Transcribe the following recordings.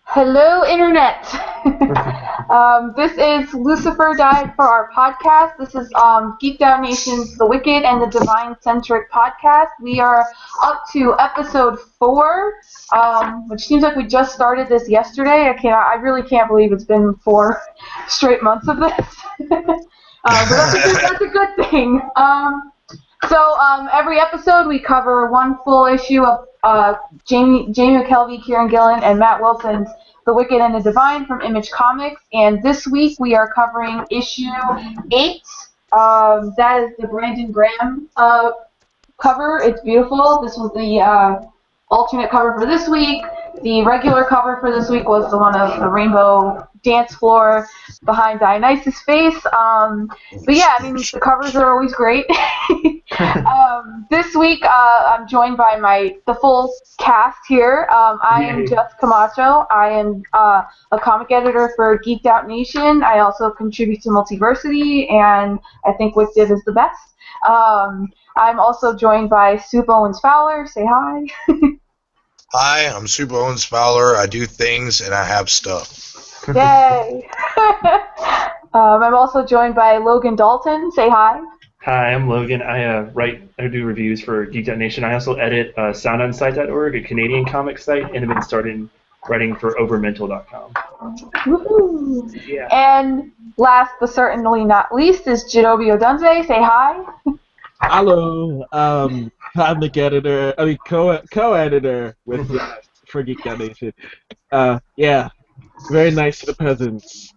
Hello, Internet. This is Lucifer Died for our podcast. This is Geeked Out Nation's The Wicked and the Divine Centric podcast. We are up to episode 4, which seems like we just started this yesterday. I really can't believe it's been 4 straight months of this. But that's a good thing. So every episode we cover one full issue of Jamie McKelvey, Kieran Gillen, and Matt Wilson's The Wicked and the Divine from Image Comics. And this week we are covering issue 8. That is the Brandon Graham cover. It's beautiful. This was the alternate cover for this week. The regular cover for this week was the one of the rainbow dance floor behind Dionysus' face. But yeah, I mean, the covers are always great. This week, I'm joined by the full cast here. I am Jess Camacho. I am a comic editor for Geeked Out Nation. I also contribute to Multiversity, and I think Wick Div is the best. I'm also joined by Soup Owens Fowler. Say hi. Hi, I'm Soup Owens Fowler. I do things and I have stuff. Yay! I'm also joined by Logan Dalton. Say hi. Hi, I'm Logan. I do reviews for Geeked Out Nation. I also edit soundonsight.org, a Canadian comic site, and have been started writing for overmental.com. Woohoo! Yeah. And last but certainly not least is Jinobi Odunze. Say hi. Hello. I'm the co-editor with for Geek Out Nation. Yeah, very nice to the peasants.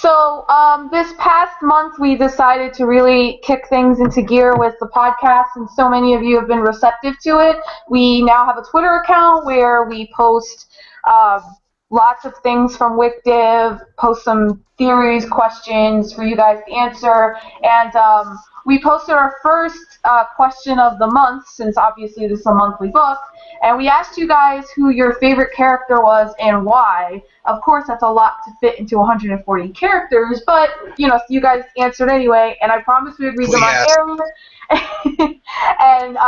So this past month we decided to really kick things into gear with the podcast, and so many of you have been receptive to it. We now have a Twitter account where we post lots of things from Wick Div, post some theories, questions for you guys to answer, and we posted our first question of the month, since obviously this is a monthly book, and we asked you guys who your favorite character was and why. Of course, that's a lot to fit into 140 characters, but, you guys answered anyway, and I promised we would read them on air. And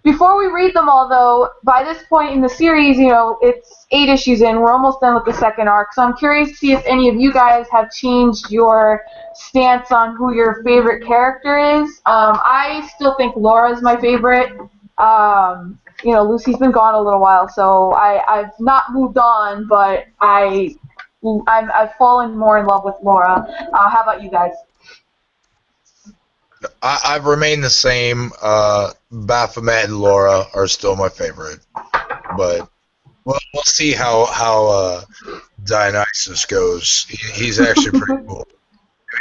before we read them all, though, by this point in the series, it's 8 issues in. We're almost done with the second arc, so I'm curious to see if any of you guys have changed your stance on who your favorite character is. I still think Laura's my favorite. Lucy's been gone a little while, so I've not moved on, but I've fallen more in love with Laura. How about you guys? I've remained the same. Baphomet and Laura are still my favorite, but we'll see how Dionysus goes. He's actually pretty cool.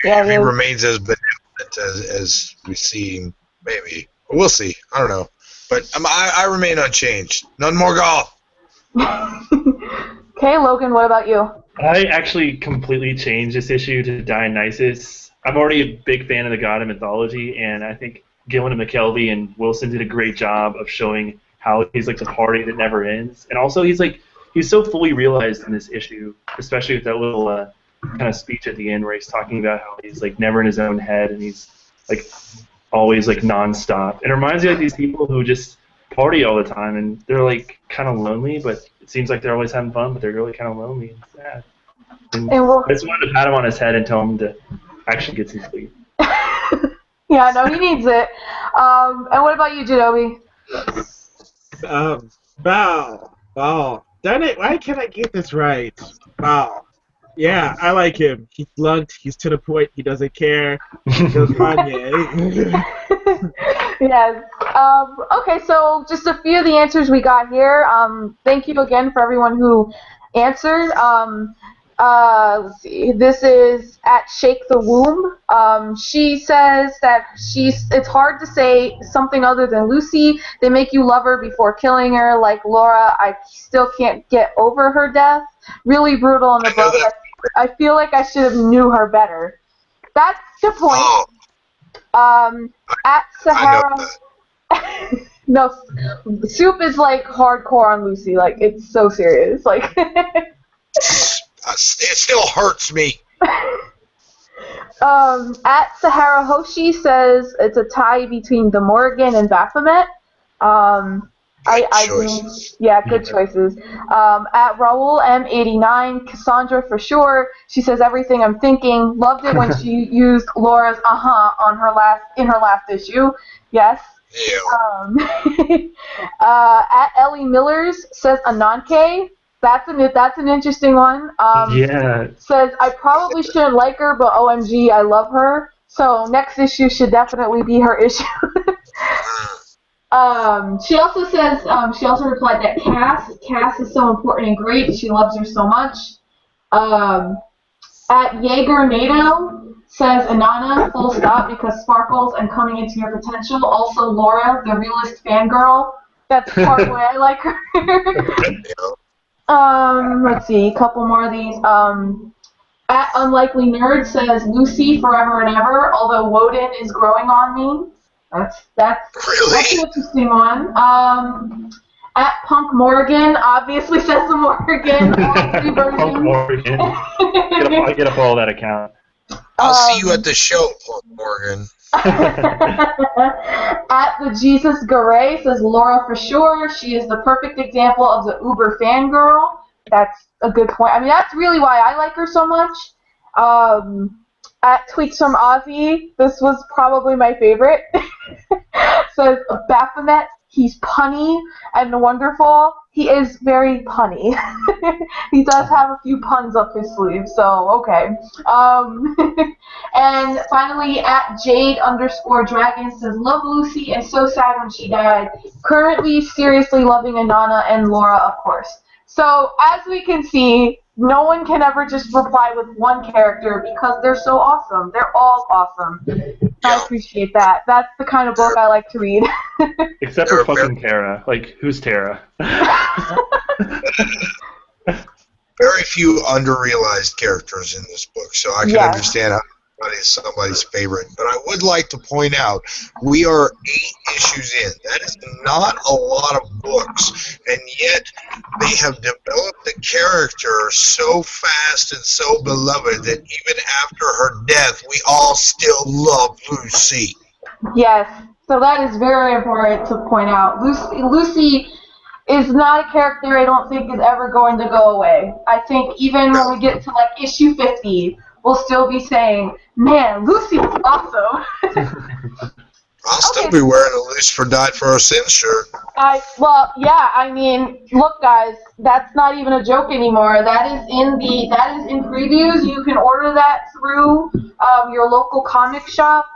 Yeah, if he remains as benevolent as we see, maybe. We'll see. I don't know. But I remain unchanged. None more golf. Okay, Logan, what about you? I actually completely changed this issue to Dionysus. I'm already a big fan of the god of mythology, and I think Gillen and McKelvey and Wilson did a great job of showing how he's like the party that never ends. And also he's so fully realized in this issue, especially with that little kind of speech at the end where he's talking about how he's like never in his own head and he's like always like nonstop. It reminds me of these people who just party all the time and they're like kind of lonely, but it seems like they're always having fun, but they're really kind of lonely and sad. And I just wanted to pat him on his head and tell him to actually get some sleep. Yeah, no, he needs it. And what about you, Jinobi? Wow. Darn it, why can't I get this right? Wow. Yeah, I like him. He's blunt, he's to the point, he doesn't care. He goes Kanye. Yes. Okay, so just a few of the answers we got here. Thank you again for everyone who answered. Let's see. This is at Shake the Womb. She says that it's hard to say something other than Lucy. They make you love her before killing her. Like Laura, I still can't get over her death. Really brutal in the book. I feel like I should have knew her better. That's the point. At Sahara. No, Soup is like hardcore on Lucy. Like, it's so serious. Like. It still hurts me. At Sahara Hoshi says it's a tie between the Morrigan and Baphomet. I choices. do. Yeah, good choices. At Raul M89, Cassandra for sure. She says everything I'm thinking. Loved it when she used Laura's on her last issue. Yes. Yeah. At Ellie Millers says Ananke. That's an interesting one. Yeah. Says I probably shouldn't like her, but OMG, I love her. So next issue should definitely be her issue. She also says, she also replied that Cass is so important and great. She loves her so much. At Jaeger NATO says Inanna, full stop, because sparkles and coming into your potential. Also Laura, the realist fangirl. That's part of the way I like her. Let's see, a couple more of these. At Unlikely Nerd says Lucy forever and ever, although Woden is growing on me. That's an interesting one. At Punk Morgan, obviously says the Morgan. Punk Morgan. I get to follow that account. I'll see you at the show, Punk Morgan. At the Jesus Garay says Laura for sure. She is the perfect example of the uber fangirl. That's a good point. I mean, that's really why I like her so much. At Tweaks from Ozzy, this was probably my favorite. Says Baphomet, he's punny and wonderful. He is very punny. He does have a few puns up his sleeve, so okay. And finally, at Jade_Dragon says, love Lucy and so sad when she died. Currently seriously loving Inanna and Laura, of course. So, as we can see, no one can ever just reply with one character because they're so awesome. They're all awesome. I appreciate that. That's the kind of book I like to read. Except for fucking Tara. Like, who's Tara? Very few underrealized characters in this book, so I can understand how is somebody's favorite. But I would like to point out, we are 8 issues in. That is not a lot of books, and yet they have developed the character so fast and so beloved that even after her death, we all still love Lucy. Yes, so that is very important to point out. Lucy is not a character I don't think is ever going to go away. I think even when we get to like issue 50, we'll still be saying, man, Lucy was awesome. I'll still be wearing a Lucifer Died for Our Sins shirt. I mean, look, guys, that's not even a joke anymore. That is in previews. You can order that through your local comic shop.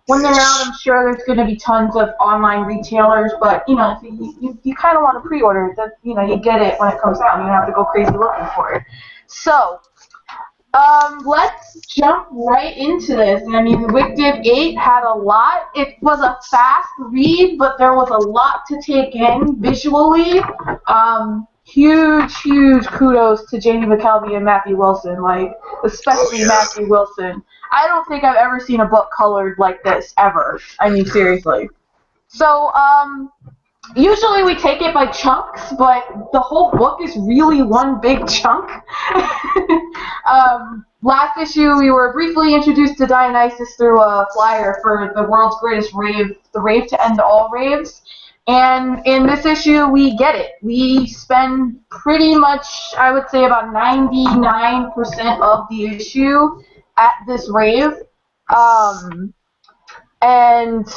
When they're out, I'm sure there's going to be tons of online retailers. But you know, if you kind of want to pre-order it, that you get it when it comes out. And you don't have to go crazy looking for it. So. Let's jump right into this. I mean, Wick Div 8 had a lot. It was a fast read, but there was a lot to take in visually. Huge kudos to Jamie McKelvey and Matthew Wilson, like, especially Matthew Wilson. I don't think I've ever seen a book colored like this, ever. I mean, seriously. So, usually we take it by chunks, but the whole book is really one big chunk. Last issue, we were briefly introduced to Dionysus through a flyer for the world's greatest rave, the rave to end all raves. And in this issue, we get it. We spend pretty much, I would say, about 99% of the issue at this rave. And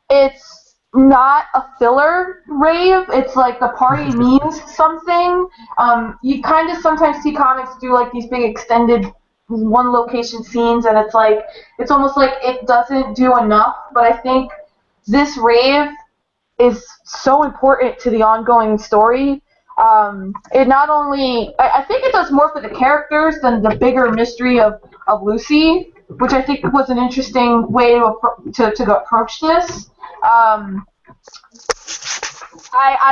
it's not a filler rave. It's like the party means something. You kind of sometimes see comics do like these big extended one location scenes, and it's almost like it doesn't do enough. But I think this rave is so important to the ongoing story. It not only, I think it does more for the characters than the bigger mystery of Lucy, which I think was an interesting way to approach this. I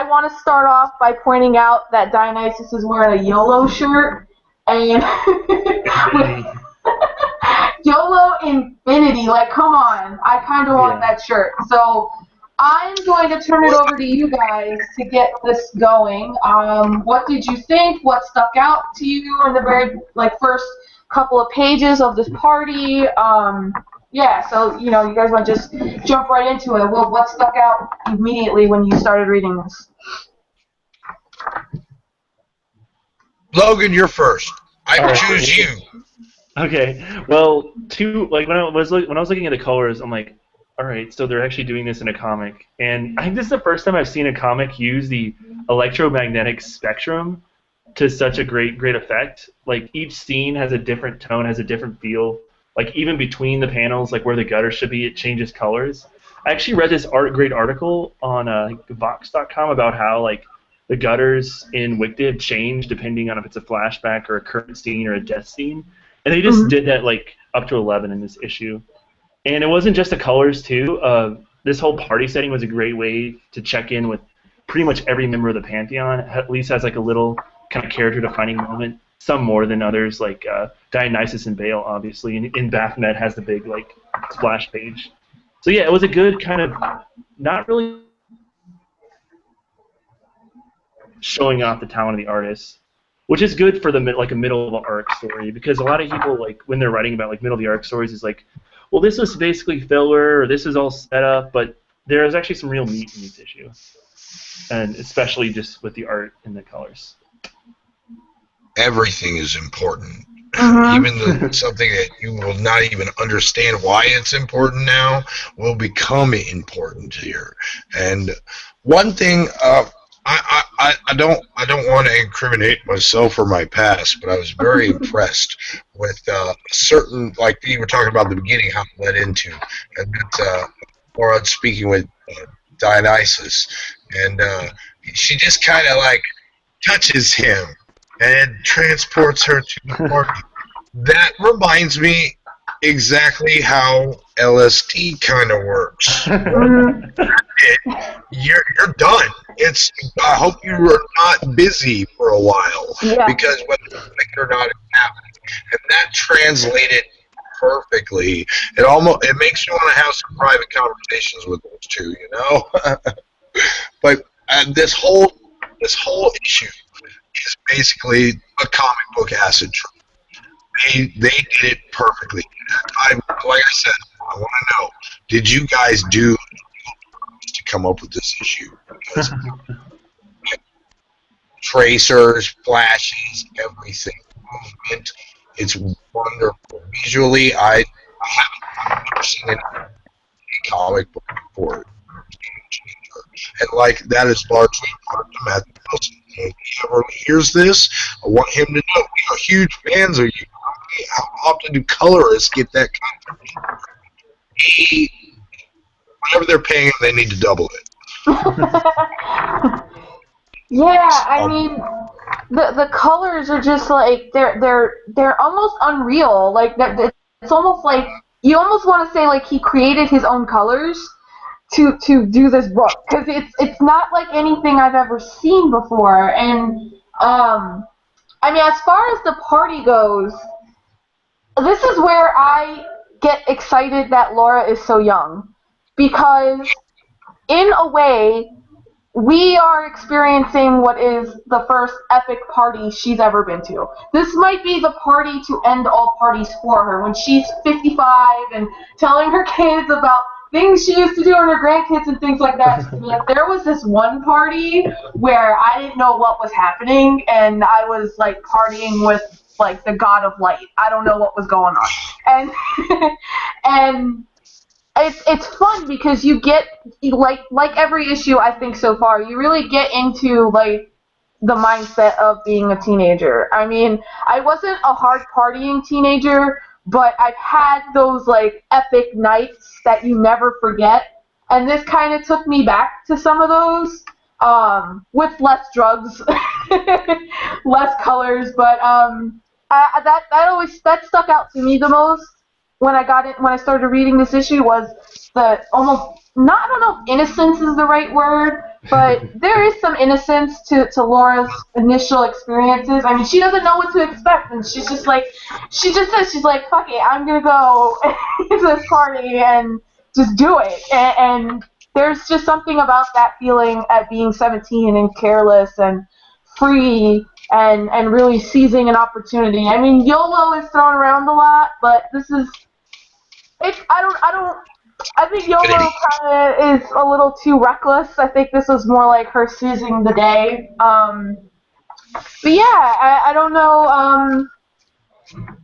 want to start off by pointing out that Dionysus is wearing a YOLO shirt, and YOLO Infinity, like, come on, I kind of want that shirt. So I'm going to turn it over to you guys to get this going. What did you think? What stuck out to you in the very first couple of pages of this party? Yeah, so, you guys want to just jump right into it. Well, what stuck out immediately when you started reading this? Logan, you're first. I All right. choose you. Okay. Well, when I was looking at the colors, I'm like, all right, so they're actually doing this in a comic, and I think this is the first time I've seen a comic use the electromagnetic spectrum to such a great effect. Like each scene has a different tone, has a different feel. Like even between the panels, like where the gutter should be, it changes colors. I actually read this great article on Vox.com about how like the gutters in Wicked change depending on if it's a flashback or a current scene or a death scene, and they just did that like up to 11 in this issue. And it wasn't just the colors too. This whole party setting was a great way to check in with pretty much every member of the Pantheon. At least has like a little kind of character-defining moment. Some more than others, like Dionysus and Baal, obviously. And in Baphomet has the big like splash page. So yeah, it was a good kind of not really showing off the talent of the artist, which is good for like a middle of the arc story, because a lot of people like when they're writing about like middle of the arc stories is like, well, this was basically filler or this is all set up, but there's actually some real meat in this issue, and especially just with the art and the colors. Everything is important. Even something that you will not even understand why it's important now will become important here. And one thing, I don't want to incriminate myself or my past, but I was very impressed with certain, like you were talking about at the beginning, how it led into, and that Laura speaking with Dionysus, and she just kind of like touches him and transports her to the party. That reminds me exactly how LSD kind of works. You're done. I hope you are not busy for a while, because whether you like it or not, it's happening. And that translated perfectly. It makes you want to have some private conversations with those two, But this whole issue is basically a comic book acid trip. They did it perfectly. Like I said, I want to know, did you guys do to come up with this issue? Because tracers, flashes, everything, movement, it's wonderful. Visually, I've never seen any comic book before. And like that is largely part of Matthew Wilson. If he ever hears this, I want him to know we are huge fans of you. How often do colorists get that kind of thing? Whatever they're paying, they need to double it. Yeah, I mean, the colors are just like they're almost unreal. Like it's almost like you almost want to say like he created his own colors to do this book, because it's not like anything I've ever seen before. And I mean, as far as the party goes, this is where I get excited that Laura is so young, because in a way we are experiencing what is the first epic party she's ever been to. This might be the party to end all parties for her when she's 55 and telling her kids about things she used to do and her grandkids and things like that. Like, there was this one party where I didn't know what was happening, and I was like partying with like the god of light. I don't know what was going on. And it's fun because you get like every issue I think so far, you really get into like the mindset of being a teenager. I mean, I wasn't a hard partying teenager, but I've had those like epic nights that you never forget, and this kind of took me back to some of those, with less drugs, less colors, but that stuck out to me the most when I started reading this issue, was the almost, not, I don't know if innocence is the right word, but there is some innocence to Laura's initial experiences. I mean, she doesn't know what to expect, and she just says, she's like, fuck it, I'm gonna go to this party and just do it. And there's just something about that feeling at being 17 and careless and free and really seizing an opportunity. I mean, YOLO is thrown around a lot, but this is I think YOLO kind of is a little too reckless. I think this was more like her seizing the day. But yeah, I don't know.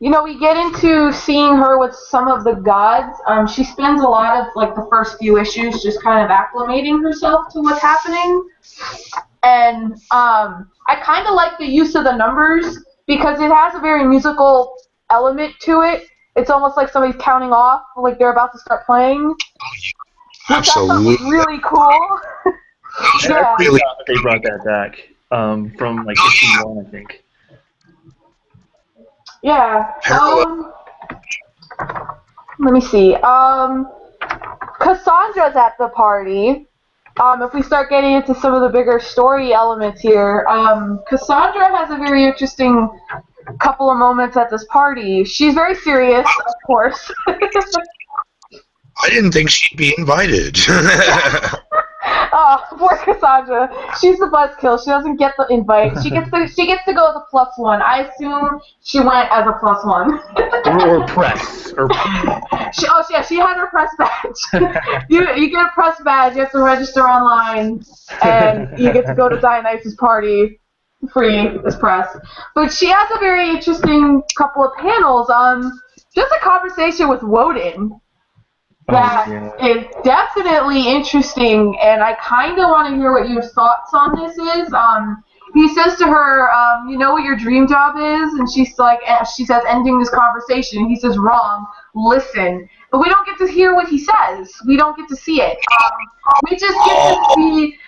We get into seeing her with some of the gods. She spends a lot of like the first few issues just kind of acclimating herself to what's happening, and I kind of like the use of the numbers because it has a very musical element to it. It's almost like somebody's counting off, like they're about to start playing, which Absolutely. I thought was really cool. I Yeah. forgot that they brought that back from like issue 1, I think. Yeah. Let me see. Cassandra's at the party. If we start getting into some of the bigger story elements here, Cassandra has a very interesting couple of moments at this party. She's very serious, of course. I didn't think she'd be invited. Oh, poor Cassandra. She's the buzzkill. She doesn't get the invite. She gets to go as a +1. I assume she went as a +1. or press. She had her press badge. you get a press badge. You have to register online, and you get to go to Dionysus' party free as press. But she has a very interesting couple of panels. Just a conversation with Woden. That is definitely interesting, and I kind of want to hear what your thoughts on this is. He says to her, "You know what your dream job is?" And she says, "Ending this conversation." And he says, "Wrong. Listen." But we don't get to hear what he says. We don't get to see it.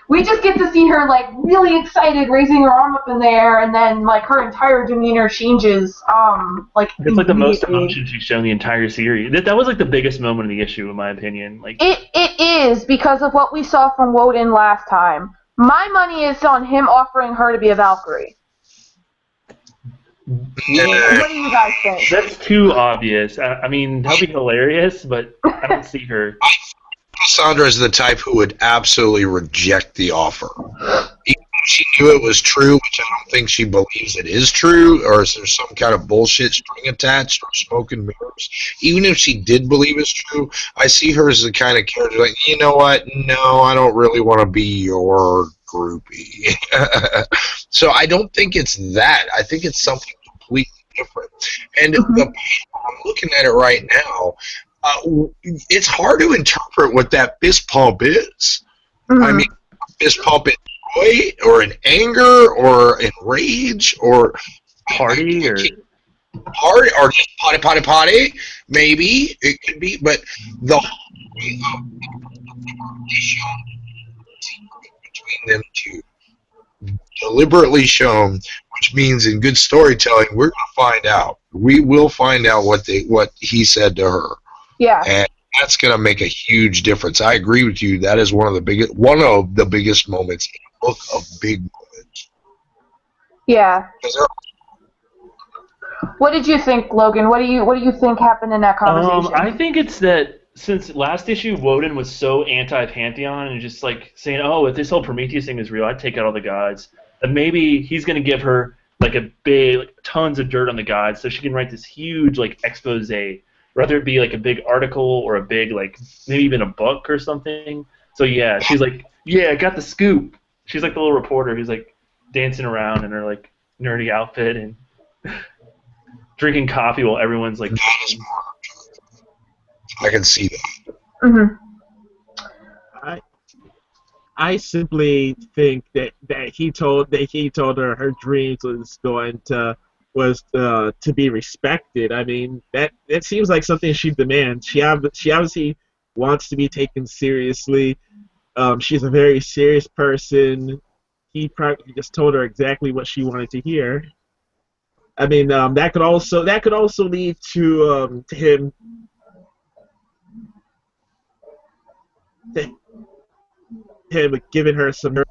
We just get to see her like really excited, raising her arm up in the air, and then like her entire demeanor changes. It's like the most emotion she's shown the entire series. That was like the biggest moment of the issue, in my opinion. Like it is because of what we saw from Woden last time. My money is on him offering her to be a Valkyrie. What do you guys think? That's too obvious. I mean, that'll be hilarious, but I don't see her. Cassandra is the type who would absolutely reject the offer. Even if she knew it was true, which I don't think she believes it is true, or is there some kind of bullshit string attached or smoke and mirrors? Even if she did believe it's true, I see her as the kind of character like, you know what? No, I don't really want to be your groupie. So I don't think it's that. I think it's something completely different. And I'm looking at it right now. It's hard to interpret what that fist pump is. I mean, fist pump in joy, or in anger, or in rage, or party, or just potty. Maybe it could be, but the between them two deliberately shown, which means in good storytelling, we're going to find out. We will find out what he said to her. Yeah. And that's going to make a huge difference. I agree with you. That is one of the biggest moments in the book of big moments. Yeah. What did you think, Logan? What do you think happened in that conversation? I think it's that since last issue, Woden was so anti-Pantheon and just like saying, "Oh, if this whole Prometheus thing is real, I'd take out all the gods." That maybe he's going to give her like a big, tons of dirt on the gods, so she can write this huge like expose. Whether it be like a big article or a big like maybe even a book or something. So yeah, she's like, yeah, I got the scoop. She's like the little reporter who's like dancing around in her like nerdy outfit and drinking coffee while everyone's like. I can see that. Mm-hmm. I simply think that he told her dreams was to be respected. I mean, that seems like something she demands. She obviously wants to be taken seriously. She's a very serious person. He probably just told her exactly what she wanted to hear. I mean, that could also lead to him giving her some.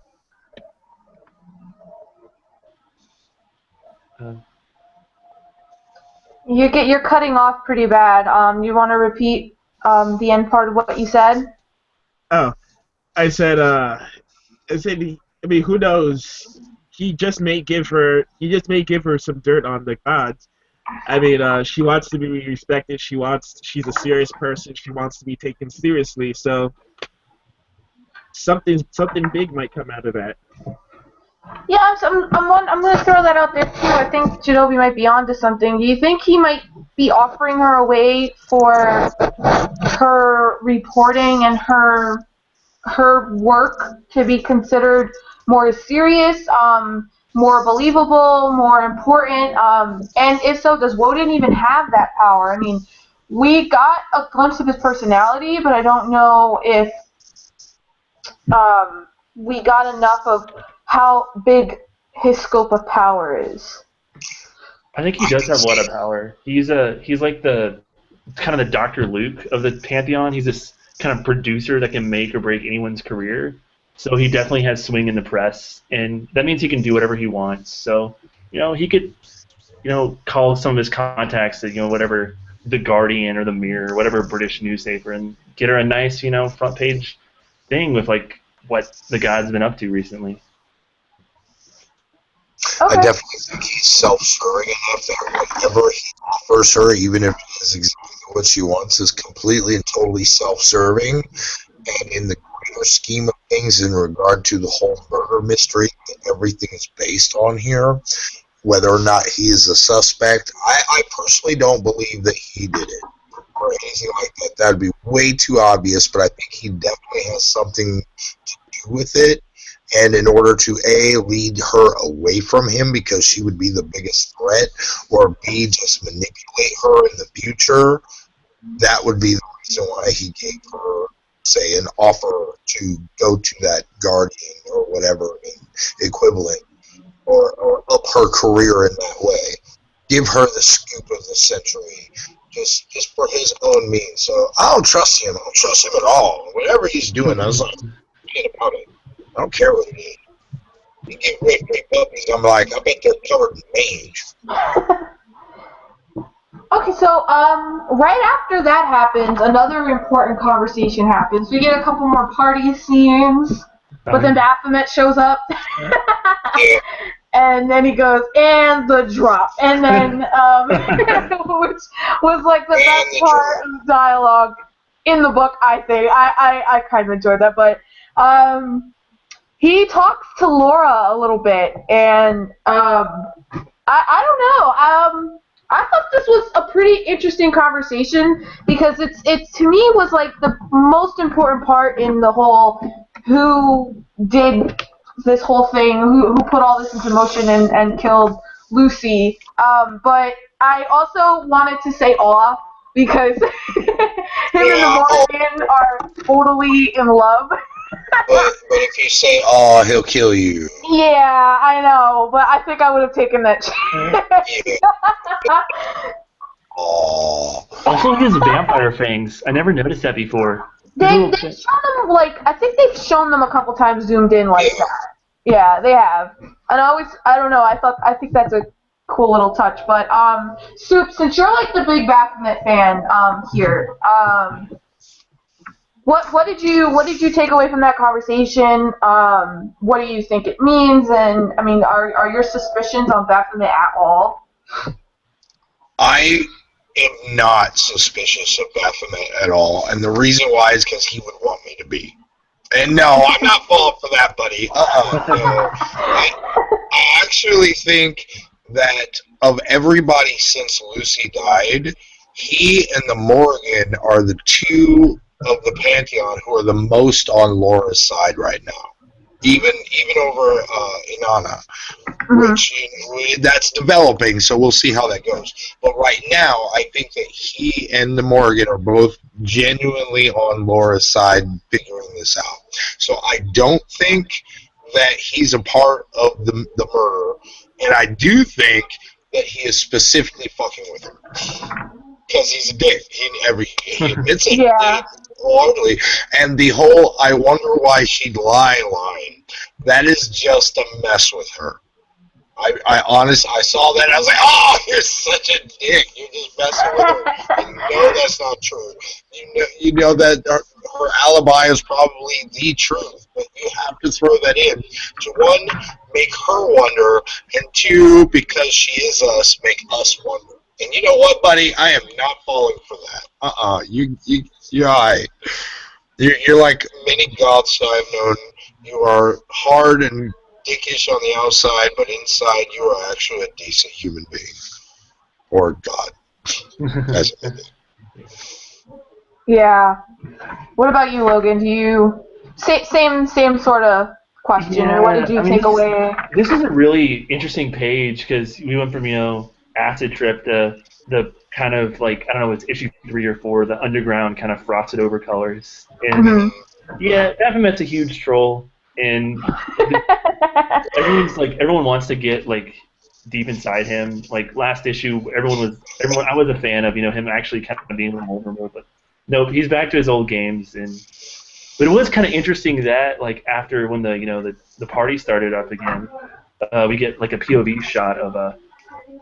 You're cutting off pretty bad. You want to repeat the end part of what you said? Oh, I said, I mean, who knows? He just may give her some dirt on the gods. I mean, she wants to be respected. She's a serious person. She wants to be taken seriously. So something big might come out of that. Yeah, I'm going to throw that out there too. I think Shinobi might be onto something. Do you think he might be offering her a way for her reporting and her work to be considered more serious, more believable, more important? And if so, does Woden even have that power? I mean, we got a glimpse of his personality, but I don't know if we got enough of how big his scope of power is. I think he does have a lot of power. He's like the kind of the Dr. Luke of the Pantheon. He's this kind of producer that can make or break anyone's career. So he definitely has swing in the press, and that means he can do whatever he wants. So, he could, call some of his contacts to, whatever, The Guardian or The Mirror, whatever British newspaper, and get her a nice, front page thing with, like, what the god's been up to recently. Okay. I definitely think he's self-serving enough that whatever he offers her, even if it is exactly what she wants, is completely and totally self-serving. And in the greater scheme of things, in regard to the whole murder mystery that everything is based on here, whether or not he is a suspect, I personally don't believe that he did it or anything like that. That would be way too obvious, but I think he definitely has something to do with it. And in order to A, lead her away from him because she would be the biggest threat, or B, just manipulate her in the future, that would be the reason why he gave her, say, an offer to go to that Guardian or whatever equivalent, or up her career in that way. Give her the scoop of the century, just for his own means. So I don't trust him. I don't trust him at all. Whatever he's doing, I was like, forget about it. I don't care what it is. You get great puppies, I'm like, I bet they're covered in mange. Okay, so right after that happens, another important conversation happens. We get a couple more party scenes, but then Baphomet shows up, and then he goes, and the drop, and then which was like the best part of the dialogue in the book. I think I kind of enjoyed that, but he talks to Laura a little bit, and I don't know. I thought this was a pretty interesting conversation because it's to me was like the most important part in the whole who did this whole thing, who put all this into motion and killed Lucy. But I also wanted to say awe because him and the Morgan are totally in love. But if you say, "Oh, he'll kill you." Yeah, I know, but I think I would have taken that chance. Oh. Also, his vampire fangs. I never noticed that before. They've shown them, like, I think they've shown them a couple times zoomed in like that. Yeah, they have. And I don't know, I think that's a cool little touch. But, Soup, since you're, like, the big Baphomet fan, here, What did you take away from that conversation? What do you think it means? And I mean, are your suspicions on Baphomet at all? I am not suspicious of Baphomet at all, and the reason why is because he would want me to be. And no, I'm not falling for that, buddy. No. I actually think that of everybody since Lucy died, he and the Morgan are the two of the Pantheon who are the most on Laura's side right now. Even over Inanna, which that's developing, so we'll see how that goes. But right now, I think that he and the Morgan are both genuinely on Laura's side figuring this out. So I don't think that he's a part of the murder, and I do think that he is specifically fucking with her. Because he's a dick. He admits it. Yeah. Largely, and the whole "I wonder why she'd lie" line, that is just a mess with her. I saw that and I was like, oh, you're such a dick. You're just messing with her. You know that's not true. You know that her alibi is probably the truth, but you have to throw that in to, one, make her wonder, and two, because she is us, make us wonder. And you know what, buddy? I am not falling for that. You're all right. You're like many goths I've known. You are hard and dickish on the outside, but inside you are actually a decent human being. Or God. As it may be. Yeah. What about you, Logan? Do you same sort of question? Yeah, What did you take away? This is a really interesting page because we went from acid trip to the kind of like I don't know, it's issue 3 or 4, the underground kind of frosted over colors, and yeah, Baphomet's a huge troll, and everyone wants to get like deep inside him. Like last issue, everyone I was a fan of him actually kind of being vulnerable, but nope, he's back to his old games. But it was kind of interesting that like after when the party started up again, we get like a POV shot of a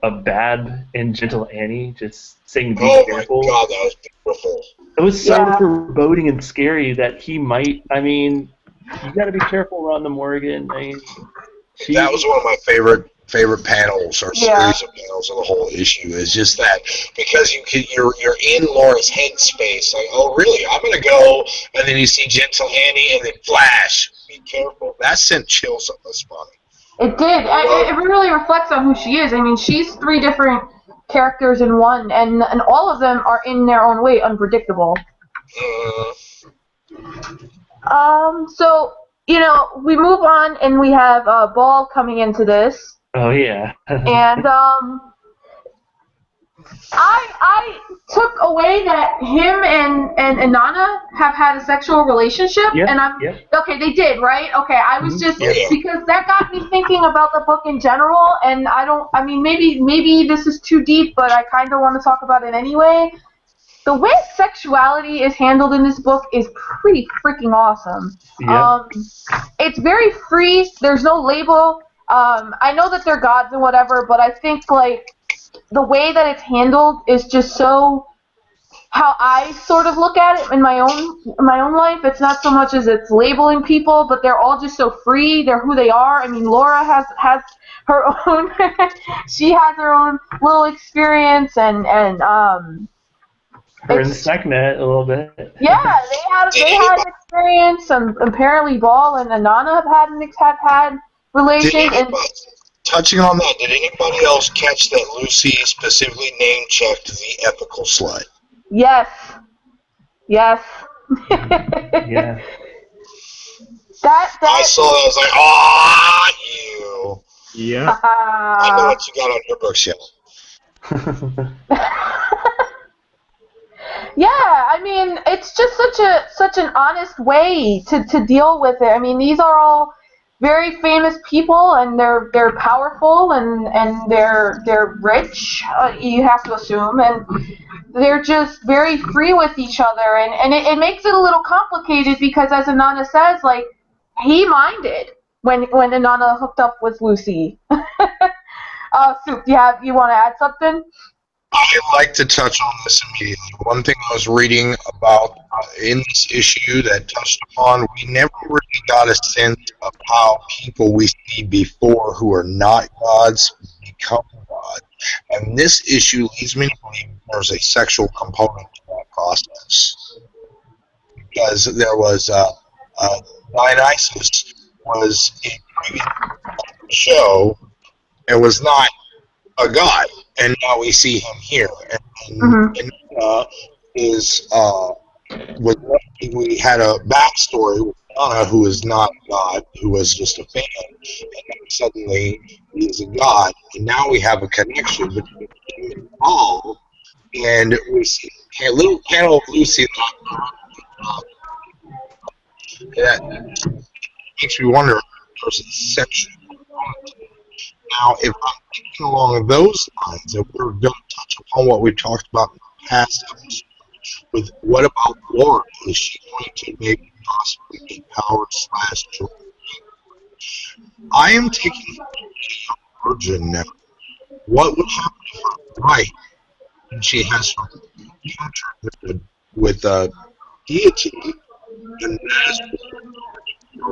Bab and Gentle Annie just saying be careful. Oh my God, that was beautiful. It was so foreboding and scary that he might. I mean, you got to be careful, Rhonda Morgan. That was one of my favorite panels or series of panels of the whole issue. Is just that because you're in Laura's headspace. Like, oh really? I'm gonna go, and then you see Gentle Annie, and then flash. Be careful. That sent chills up my spine. It did. It really reflects on who she is. I mean, she's 3 different characters in one, and all of them are in their own way unpredictable. So, we move on, and we have Ball coming into this. Oh, yeah. And I took away that him and Inanna have had a sexual relationship, and okay, they did, right? Okay, I was just because that got me thinking about the book in general, and maybe this is too deep, but I kind of want to talk about it anyway. The way sexuality is handled in this book is pretty freaking awesome. Yeah. It's very free. There's no label. I know that they're gods and whatever, but I think like the way that it's handled is just so how I sort of look at it in my own life. It's not so much as it's labeling people, but they're all just so free. They're who they are. I mean, Laura has her own. She has her own little experience, and her and Sekhmet a little bit. Yeah, they had an experience, and apparently Ball and Inanna have had relations. Touching on that, did anybody else catch that Lucy specifically name-checked the ethical slut? Yes. Yeah. That I saw that. I was like, "Ah, you." Yeah. I know what you got on your bookshelf. Yeah, I mean, it's just such an honest way to deal with it. I mean, these are all very famous people, and they're powerful, and they're rich. You have to assume, and they're just very free with each other, and it makes it a little complicated because, as Inanna says, like he minded when Inanna hooked up with Lucy. Soup, you want to add something? I'd like to touch on this immediately. One thing I was reading about in this issue that touched upon, we never really got a sense of how people we see before who are not gods become God. And this issue leads me to believe there's a sexual component to that process. Because there was Dionysus was in previous show and was not a god, and now we see him here. And we had a backstory with Anna, who is not a god, who was just a fan, and then suddenly he is a god, and now we have a connection between him and Paul, and we see a little panel of Lucy that makes me wonder if there's a sexual component to it. Now, if I'm thinking along those lines, and we're going to touch upon what we talked about in the past episode, with what about Laura? Is she going to maybe possibly be powered / joy? I am taking a virgin now. What would happen if I'm right and she has her encounter with a deity and that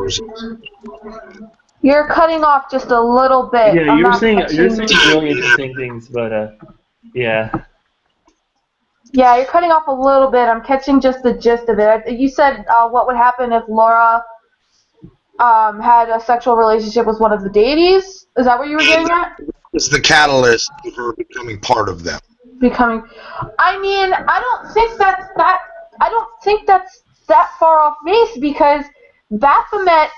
is You're cutting off just a little bit. Yeah, you're saying really interesting things, but Yeah. Yeah, you're cutting off a little bit. I'm catching just the gist of it. You said what would happen if Laura had a sexual relationship with one of the deities? Is that what you were getting at? It's the catalyst of her becoming part of them. Becoming. I mean, I don't think that's that. I don't think that's that far off base because Baphomet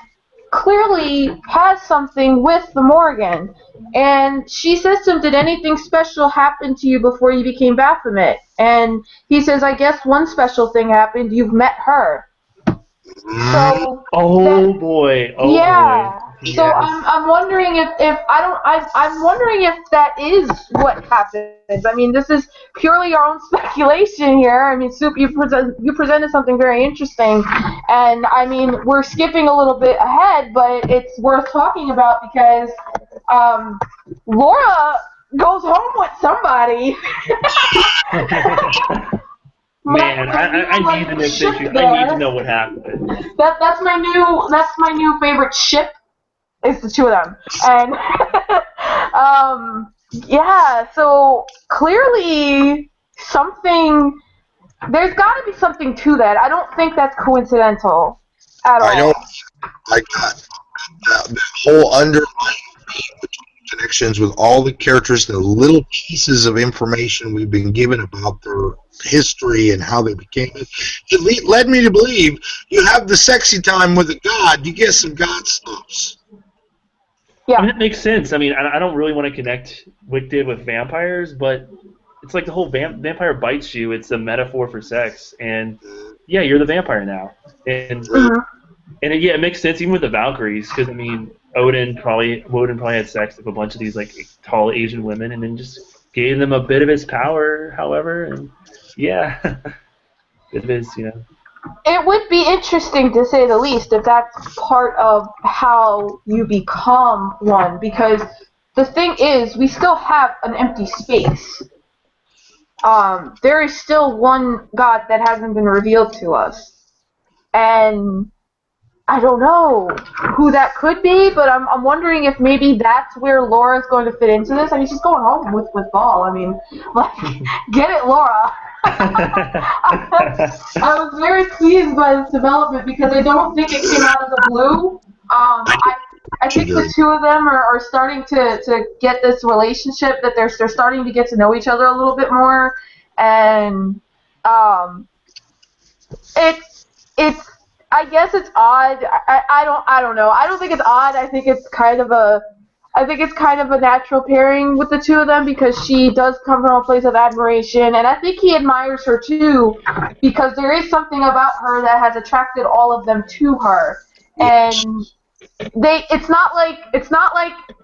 clearly has something with the Morgan, and she says to him, "Did anything special happen to you before you became Baphomet?" And he says, "I guess one special thing happened. You've met her." So Oh boy. Oh yeah. boy. So Yes. I'm wondering if I'm wondering if that is what happens. I mean, this is purely our own speculation here. I mean, Soup, you presented something very interesting, and I mean, we're skipping a little bit ahead, but it's worth talking about because Laura goes home with someby. Man, I need to know this issue. I need to know what happened. That's my new favorite ship. Is the two of them, and yeah. So clearly, there's got to be something to that. I don't think that's coincidental at all. I don't. I got the whole underlying connections with all the characters, the little pieces of information we've been given about their history and how they became it. It led me to believe you have the sexy time with a god, you get some god stuffs. Yeah. I mean, it makes sense. I mean, I don't really want to connect Wicked with vampires, but it's like the whole vampire bites you. It's a metaphor for sex, and yeah, you're the vampire now. And yeah, it makes sense even with the Valkyries, because I mean, Woden probably had sex with a bunch of these like tall Asian women, and then just gave them a bit of his power. However, and yeah, bit of his, It would be interesting, to say the least, if that's part of how you become one, because the thing is, we still have an empty space. There is still one God that hasn't been revealed to us. And I don't know who that could be, but I'm wondering if maybe that's where Laura's going to fit into this. I mean, she's going home with Ball. I mean, like, get it, Laura. I was very pleased by this development because I don't think it came out of the blue. I think the two of them are starting to get this relationship, that they're starting to get to know each other a little bit more, and it's I guess it's odd. I don't know. I don't think it's odd. I think it's kind of a natural pairing with the two of them because she does come from a place of admiration, and I think he admires her too because there is something about her that has attracted all of them to her. And it's not like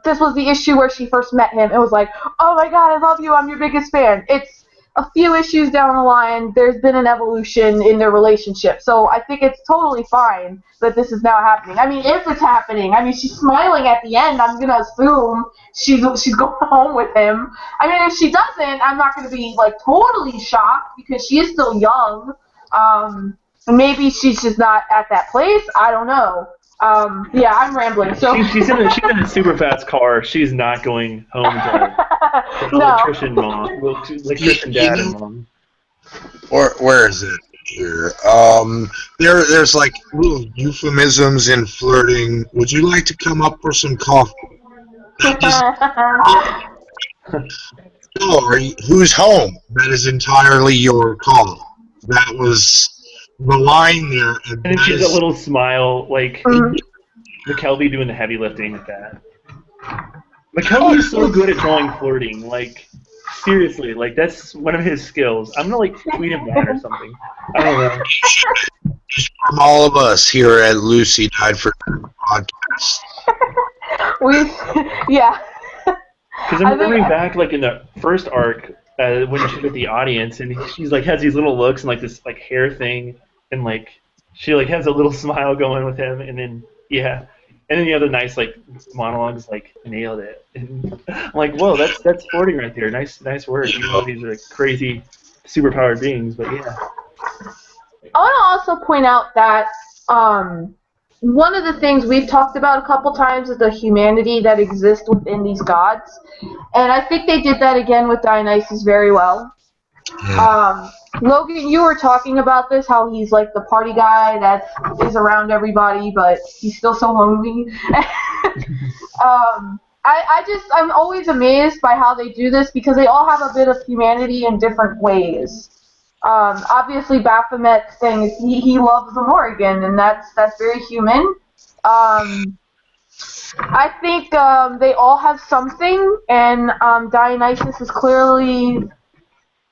this was the issue where she first met him. It was like, "Oh my God, I love you. I'm your biggest fan." It's a few issues down the line, there's been an evolution in their relationship. So I think it's totally fine that this is now happening. I mean, if it's happening, I mean, she's smiling at the end. I'm going to assume she's going home with him. I mean, if she doesn't, I'm not going to be, like, totally shocked because she is still young. Maybe she's just not at that place. I don't know. Yeah, I'm rambling. So she's in a super fast car. She's not going home to no. electrician mom, electrician dad and mom. Where is it here? There's like little euphemisms in flirting. Would you like to come up for some coffee? Who's home? That is entirely your call. That was the line there. And she's a little smile, like McKelvey doing the heavy lifting with that. McKelvey is so good at drawing flirting. Like, seriously, like that's one of his skills. I'm gonna like tweet him that or something. I don't know. From all of us here at Lucy Died for podcast. Yeah. Because I'm remembering back, like in the first arc, when she's with the audience, and she's like has these little looks and like this like hair thing, and like she like has a little smile going with him, and then and then the other nice like monologues like nailed it. And I'm like, whoa, that's flirting right there. Nice work. Even though these are like crazy, superpowered beings, but yeah. I want to also point out that one of the things we've talked about a couple times is the humanity that exists within these gods, and I think they did that again with Dionysus very well. Logan, you were talking about this, how he's like the party guy that is around everybody, but he's still so lonely. I'm always amazed by how they do this because they all have a bit of humanity in different ways. Obviously, Baphomet's thing is he loves the Morrigan, and that's very human. I think they all have something, and Dionysus is clearly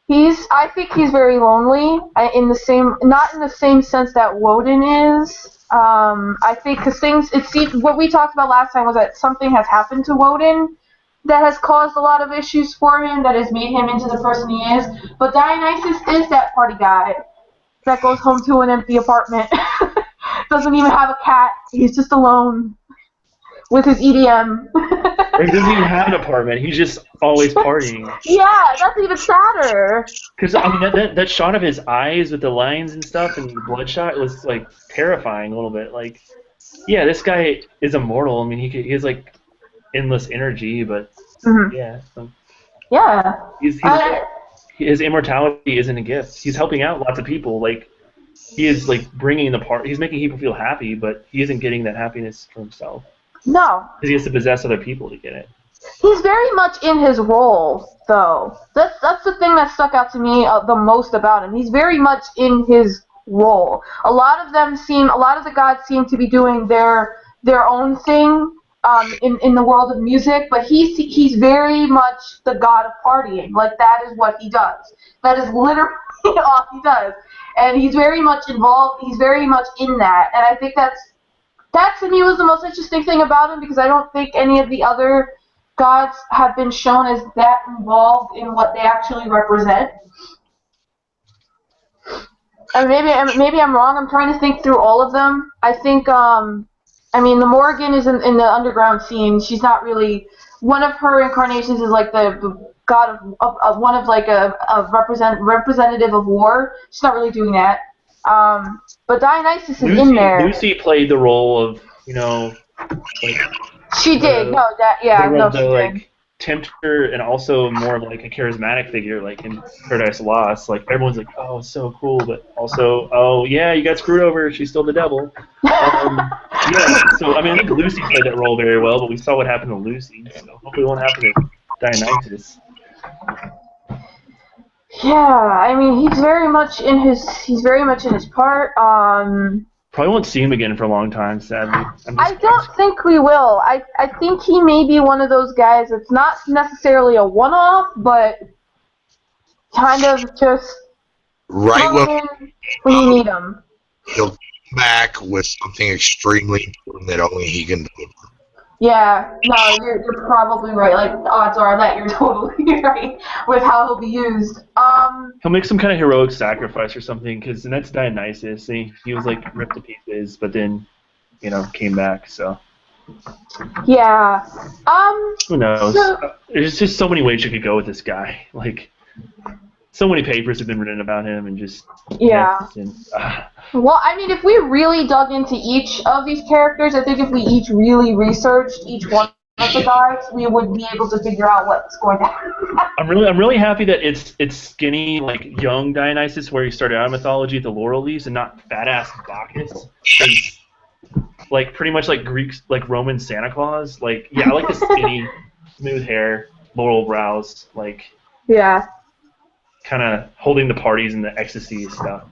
I think he's very lonely. Not in the same sense that Woden is. I think because what we talked about last time was that something has happened to Woden that has caused a lot of issues for him, that has made him into the person he is. But Dionysus is that party guy that goes home to an empty apartment. Doesn't even have a cat. He's just alone with his EDM. Or he doesn't even have an apartment. He's just always partying. Yeah, that's even sadder. Because I mean, that shot of his eyes with the lines and stuff and the bloodshot was like terrifying a little bit. Like, yeah, this guy is immortal. I mean, he has like endless energy, but yeah. Yeah. His immortality isn't a gift. He's helping out lots of people. Like, he is like bringing the part. He's making people feel happy, but he isn't getting that happiness for himself. No. Because he has to possess other people to get it. He's very much in his role, though. That's the thing that stuck out to me the most about him. He's very much in his role. A lot of the gods seem to be doing their own thing in the world of music, but he's very much the god of partying. Like, that is what he does. That is literally all he does. And he's very much involved. He's very much in that. And I think that to me was the most interesting thing about him, because I don't think any of the other gods have been shown as that involved in what they actually represent. And maybe I'm wrong. I'm trying to think through all of them. I think the Morrigan is in the underground scene. She's not really, one of her incarnations is like the god of one of like a representative of war. She's not really doing that. But Dionysus is in there. Lucy played the role of, like, she did. Like tempter, and also more of like a charismatic figure, like in Paradise Lost. Like, everyone's like, oh, it's so cool, but also, oh yeah, you got screwed over. She's still the devil. Yeah. So I mean, I think Lucy played that role very well, but we saw what happened to Lucy. So hopefully, it won't happen to Dionysus. Yeah, I mean, he's very much in his part. Probably won't see him again for a long time, sadly. I don't think we will. I think he may be one of those guys that's not necessarily a one-off, but kind of just when you need him. He'll come back with something extremely important that only he can deliver. Yeah, no, you're probably right. Like, odds are that you're totally right with how he'll be used. He'll make some kind of heroic sacrifice or something, because that's Dionysus. He was like ripped to pieces, but then, came back. So. Yeah. Who knows? There's just so many ways you could go with this guy. Like, so many papers have been written about him, and just Well, I mean, if we really dug into each of these characters, I think if we each really researched each one of the gods, we would be able to figure out what's going to happen. I'm really happy that it's skinny, like young Dionysus, where he started out in mythology at the laurel leaves, and not fat ass Bacchus. Like, pretty much like Greeks, like Roman Santa Claus. Like, yeah, I like the skinny, smooth hair, laurel brows, like. Yeah. Kind of holding the parties and the ecstasy stuff.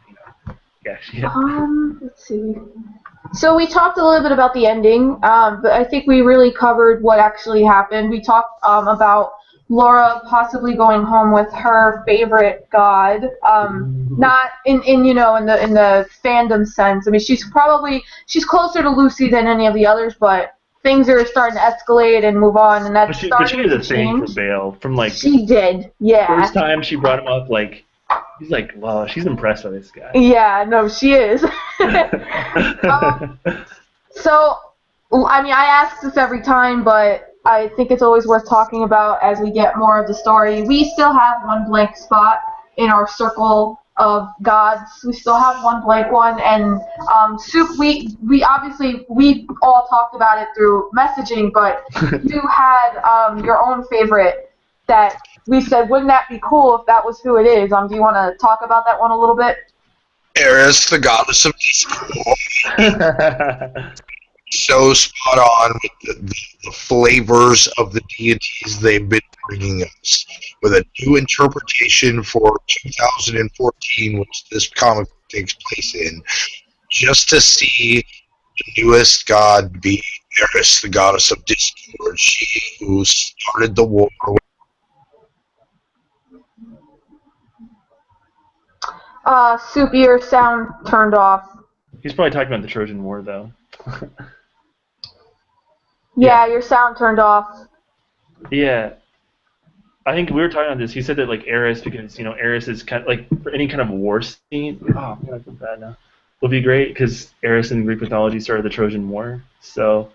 Yeah. Let's see. So we talked a little bit about the ending, but I think we really covered what actually happened. We talked about Laura possibly going home with her favorite god, not in the fandom sense. I mean, she's closer to Lucy than any of the others, but things are starting to escalate and move on, and that's but she has a thing for Bale from like. She did, yeah. First time she brought him up, like. He's like, wow, she's impressed by this guy. Yeah, no, she is. So, I mean, I ask this every time, but I think it's always worth talking about as we get more of the story. We still have one blank spot in our circle of gods. We still have one blank one, and Soup. We obviously we all talked about it through messaging, but you had your own favorite that we said, wouldn't that be cool if that was who it is? Do you want to talk about that one a little bit? Eris, the goddess of discord. So spot on with the flavors of the deities they've been bringing us. With a new interpretation for 2014, which this comic takes place in, just to see the newest god be Eris, the goddess of discord, she who started the war. Soup, your sound turned off. He's probably talking about the Trojan War, though. Yeah, your sound turned off. Yeah. I think we were talking about this. He said that, like, Eris, because, Eris is kind of, like, for any kind of war scene. Oh, man, I feel bad now. Would be great, because Eris in Greek mythology started the Trojan War. So,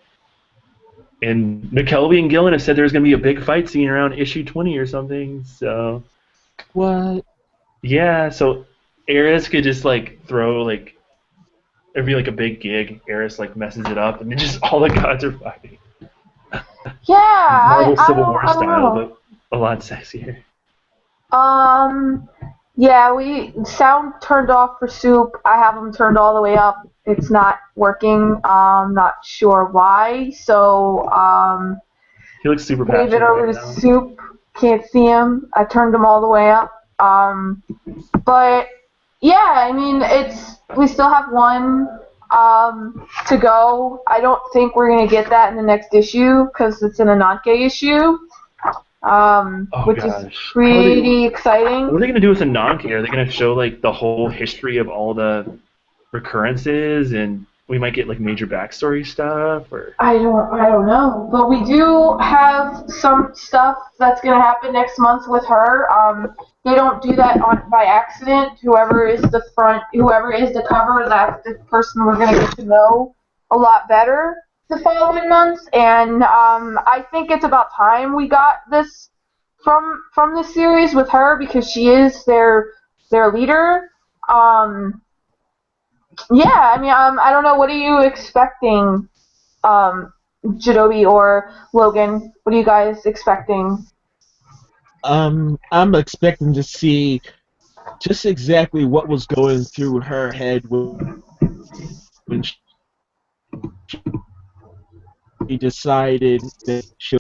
and McKelvey and Gillen have said there's going to be a big fight scene around issue 20 or something. So, What? yeah, so Eris could just, like, throw, like, it'd be like a big gig. Eris, like, messes it up, and then just all the gods are fighting. Yeah, Marvel Civil I War don't style, know. but a lot sexier. Yeah, we sound turned off for Soup. I have them turned all the way up. It's not working. Not sure why. So, He looks super wave it passionate over right to now. Soup. Can't see him. I turned them all the way up. But yeah, I mean, we still have one to go. I don't think we're gonna get that in the next issue because it's an Ananke issue. Which gosh. is pretty exciting. What are they going to do with Ananke? Are they going to show, like, the whole history of all the recurrences, and we might get, like, major backstory stuff? Or I don't know, but we do have some stuff that's gonna happen next month with her. They don't do that by accident. Whoever is the cover, that's the person we're gonna get to know a lot better the following months. And I think it's about time we got this from this series with her because she is their leader. Yeah, I mean, I don't know. What are you expecting, Jadobi or Logan? What are you guys expecting? I'm expecting to see just exactly what was going through her head when she decided that she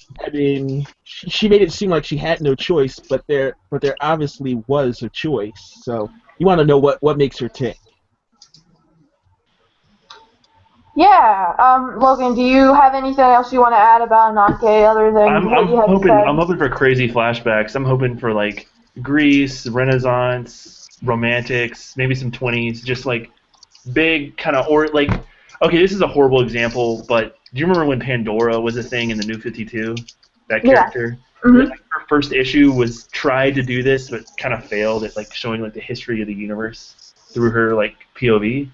made it seem like she had no choice, but there obviously was a choice. So you want to know what makes her tick. Yeah, Logan, do you have anything else you want to add about Ananke other than what you had said? I'm hoping for crazy flashbacks. I'm hoping for, like, Greece, Renaissance, romantics, maybe some 20s, just, like, big kind of, or, like, okay, this is a horrible example, but do you remember when Pandora was a thing in the New 52? That character? Yeah. Mm-hmm. Like, her first issue was tried to do this, but kind of failed at, like, showing, like, the history of the universe through her, like, POV.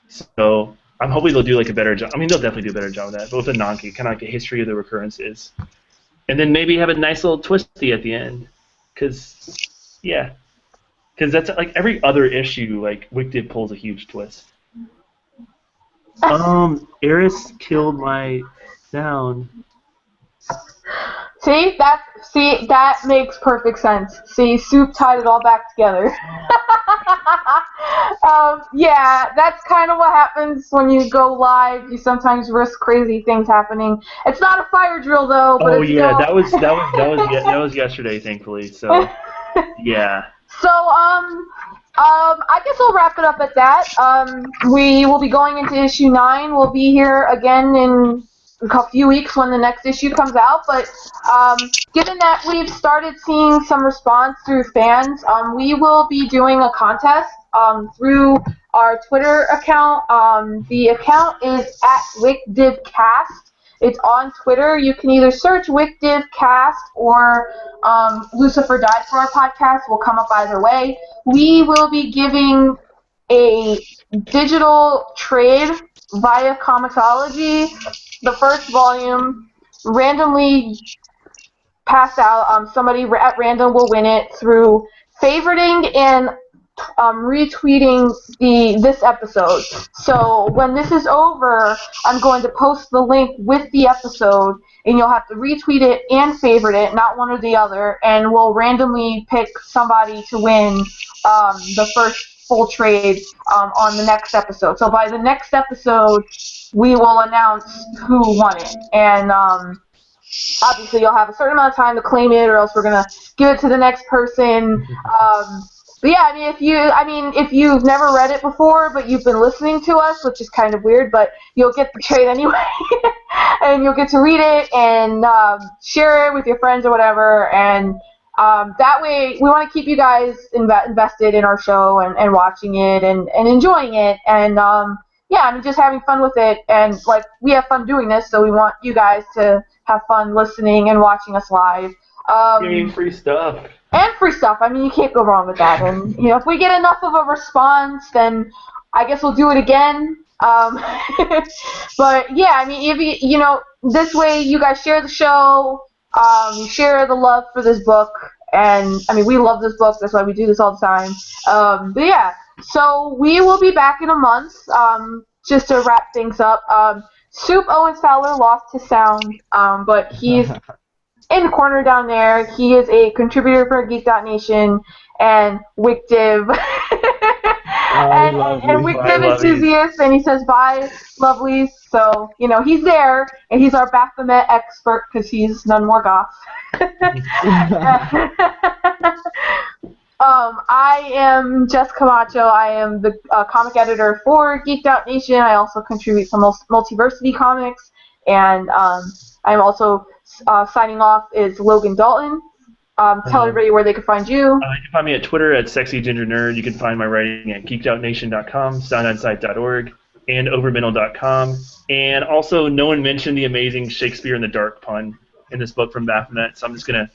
So I'm hoping they'll do, like, a better job. I mean, they'll definitely do a better job of that, but with Ananke, kind of like a history of the recurrences. And then maybe have a nice little twisty at the end. Because that's, like, every other issue, like, Wicked pulls a huge twist. Eris killed my sound. See, that makes perfect sense. See, Soup tied it all back together. Yeah, that's kind of what happens when you go live. You sometimes risk crazy things happening. It's not a fire drill though, but it's yeah, still... that was yesterday, thankfully. So yeah. So I guess we'll wrap it up at that. We will be going into issue 9. We'll be here again in a few weeks when the next issue comes out. But given that we've started seeing some response through fans, we will be doing a contest through our Twitter account. The account is at WickDivCast. It's on Twitter. You can either search WickDivCast or Lucifer Died for Our Podcast. Will come up either way. We will be giving a digital trade via Comixology, the first volume, randomly passed out. Somebody at random will win it through favoriting and retweeting this episode. So when this is over, I'm going to post the link with the episode, and you'll have to retweet it and favorite it, not one or the other, and we'll randomly pick somebody to win the first full trade on the next episode. So by the next episode, we will announce who won it, and obviously you'll have a certain amount of time to claim it, or else we're gonna give it to the next person. But yeah, if you've never read it before, but you've been listening to us, which is kind of weird, but you'll get the trade anyway, and you'll get to read it and share it with your friends or whatever, and that way we want to keep you guys invested in our show and watching it and enjoying it, and just having fun with it, and like we have fun doing this, so we want you guys to have fun listening and watching us live. Free stuff. And free stuff. I mean, you can't go wrong with that. And if we get enough of a response, then I guess we'll do it again. But yeah, I mean, if this way you guys share the show, you share the love for this book, and I mean, we love this book. That's why we do this all the time. But yeah, so we will be back in a month. Just to wrap things up, Soup Owens Fowler lost his sound, but he's in the corner down there. He is a contributor for Geek.Nation and WickDiv. and WickDiv enthusiast, and he says bye, lovelies. So, he's there, and he's our Baphomet expert because he's none more goth. I am Jess Camacho. I am the comic editor for Geek.Nation. I also contribute to Multiversity Comics, and I'm also signing off is Logan Dalton. Tell everybody where they can find you. You can find me at Twitter at SexyGingerNerd. You can find my writing at geekoutnation.com, soundonsite.org, and overmental.com. And also, no one mentioned the amazing Shakespeare in the Dark pun in this book from Baphomet, so I'm just going to...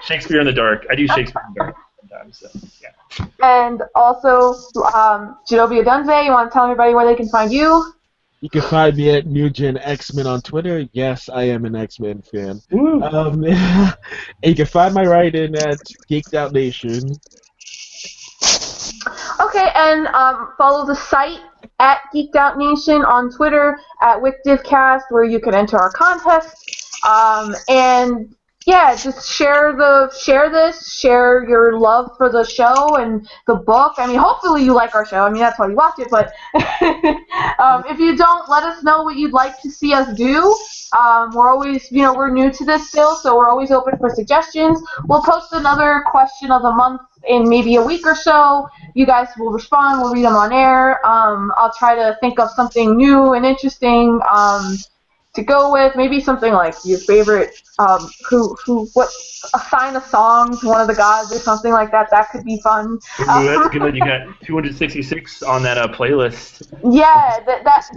Shakespeare in the Dark. I do Shakespeare in the Dark sometimes, so yeah. And also, Genovia Dunze, you want to tell everybody where they can find you? You can find me at Mugen X-Men on Twitter. Yes, I am an X-Men fan. And you can find my writing at Geek.Nation. Okay, and follow the site at Geek.Nation on Twitter, at WickDivCast, where you can enter our contest. And yeah, just share your love for the show and the book. I mean, hopefully you like our show. I mean, that's why you watch it. But if you don't, let us know what you'd like to see us do. We're always, we're new to this still, so we're always open for suggestions. We'll post another question of the month in maybe a week or so. You guys will respond. We'll read them on air. I'll try to think of something new and interesting to go with. Maybe something like your favorite, assign a song to one of the gods or something like that. That could be fun. Ooh, that's good. You got 266 on that playlist. Yeah,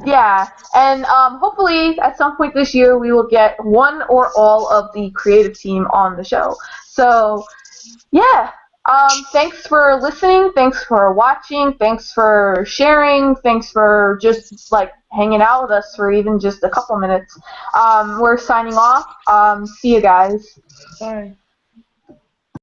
yeah. And hopefully at some point this year we will get one or all of the creative team on the show. So, yeah. Thanks for listening. Thanks for watching. Thanks for sharing. Thanks for just hanging out with us for even just a couple minutes. We're signing off. See you guys. Bye.